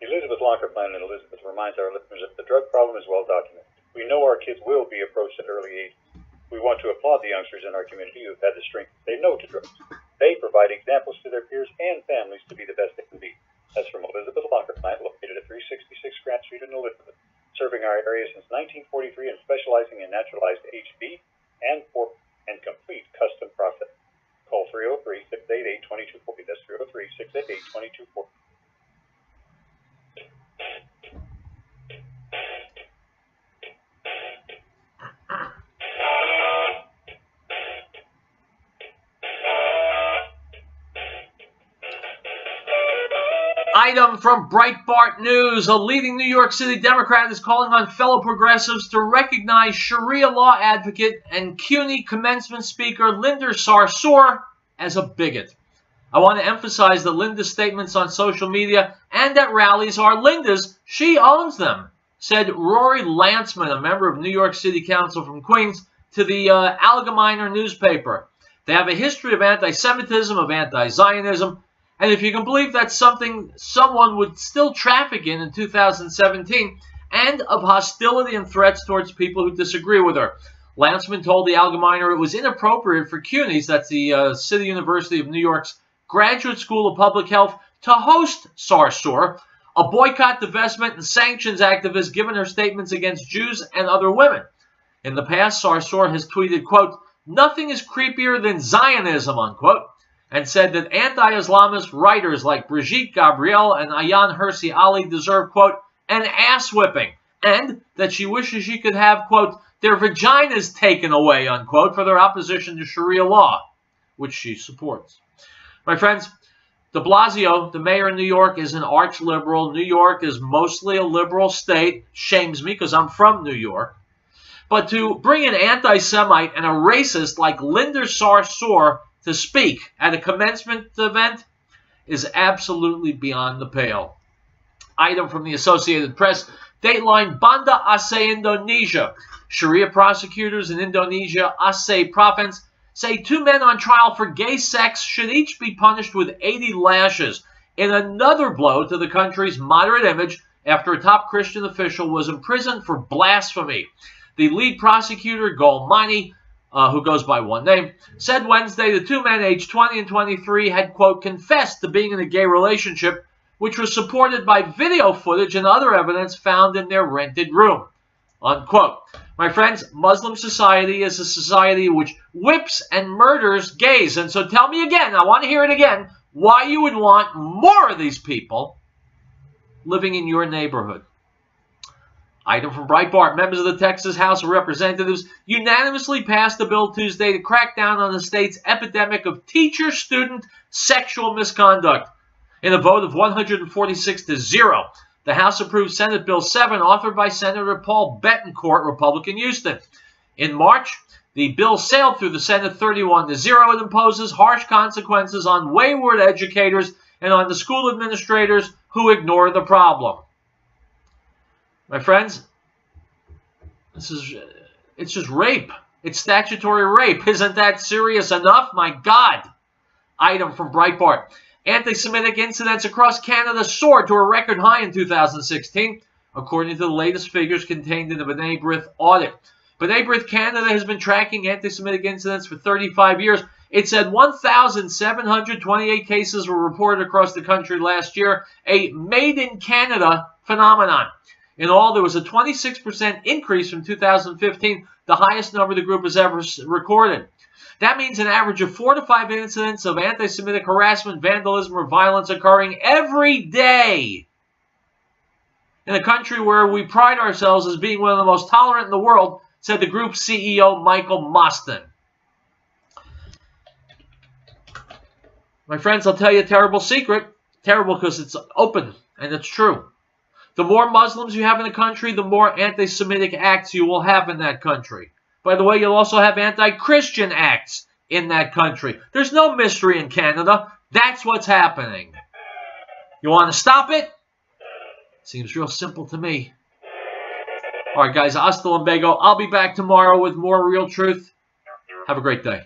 Elizabeth Lockerplan and Elizabeth reminds our listeners that the drug problem is well documented. We know our kids will be approached at early ages. We want to applaud the youngsters in our community who have had the strength to say no to drugs. They provide examples to their peers and families to be the best they can be. That's from Elizabeth Lockerplan, located at 366 Grant Street in Elizabeth, serving our area since 1943 and specializing in naturalized HB and pork and complete custom process. Call 303-688-2240. That's 303-688-2240. Item from Breitbart News. A leading New York City Democrat is calling on fellow progressives to recognize Sharia law advocate and CUNY commencement speaker Linda Sarsour as a bigot. I want to emphasize that Linda's statements on social media and at rallies are Linda's. She owns them, said Rory Lantzman, a member of New York City Council from Queens, to the Allgemeiner newspaper. They have a history of anti-Semitism, of anti-Zionism, and if you can believe that's something someone would still traffic in 2017, and of hostility and threats towards people who disagree with her. Lantzman told the Allgemeiner it was inappropriate for CUNY's, that's the City University of New York's Graduate School of Public Health, to host Sarsour, a boycott, divestment, and sanctions activist, given her statements against Jews and other women. In the past, Sarsour has tweeted, quote, nothing is creepier than Zionism, unquote, and said that anti-Islamist writers like Brigitte Gabriel and Ayaan Hirsi Ali deserve, quote, an ass whipping, and that she wishes she could have, quote, their vaginas taken away, unquote, for their opposition to Sharia law, which she supports. My friends, de Blasio, the mayor of New York, is an arch liberal. New York is mostly a liberal state. Shames me because I'm from New York. But to bring an anti-Semite and a racist like Linda Sarsour to speak at a commencement event is absolutely beyond the pale. Item from the Associated Press, Dateline, Banda Aceh, Indonesia. Sharia prosecutors in Indonesia, Aceh province, say 2 men on trial for gay sex should each be punished with 80 lashes in another blow to the country's moderate image after a top Christian official was imprisoned for blasphemy. The lead prosecutor, Golmani, who goes by one name, said Wednesday the 2 men aged 20 and 23 had, quote, confessed to being in a gay relationship, which was supported by video footage and other evidence found in their rented room, unquote. My friends, Muslim society is a society which whips and murders gays. And so tell me again, I want to hear it again, why you would want more of these people living in your neighborhood. Item from Breitbart, members of the Texas House of Representatives unanimously passed a bill Tuesday to crack down on the state's epidemic of teacher-student sexual misconduct. In a vote of 146-0, the House approved Senate Bill 7, authored by Senator Paul Bettencourt, Republican Houston. In March, the bill sailed through the Senate 31-0. It imposes harsh consequences on wayward educators and on the school administrators who ignore the problem. My friends, it's just rape. It's statutory rape. Isn't that serious enough? My God. Item from Breitbart. Anti-Semitic incidents across Canada soared to a record high in 2016, according to the latest figures contained in the B'nai B'rith audit. B'nai B'rith Canada has been tracking anti-Semitic incidents for 35 years. It said 1,728 cases were reported across the country last year, a made-in-Canada phenomenon. In all, there was a 26% increase from 2015, the highest number the group has ever recorded. That means an average of 4 to 5 incidents of anti-Semitic harassment, vandalism, or violence occurring every day. In a country where we pride ourselves as being one of the most tolerant in the world, said the group's CEO, Michael Mostyn. My friends, I'll tell you a terrible secret. Terrible because it's open and it's true. The more Muslims you have in a country, the more anti-Semitic acts you will have in that country. By the way, you'll also have anti-Christian acts in that country. There's no mystery in Canada. That's what's happening. You want to stop it? Seems real simple to me. All right, guys, hasta luego. I'll be back tomorrow with more Real Truth. Have a great day.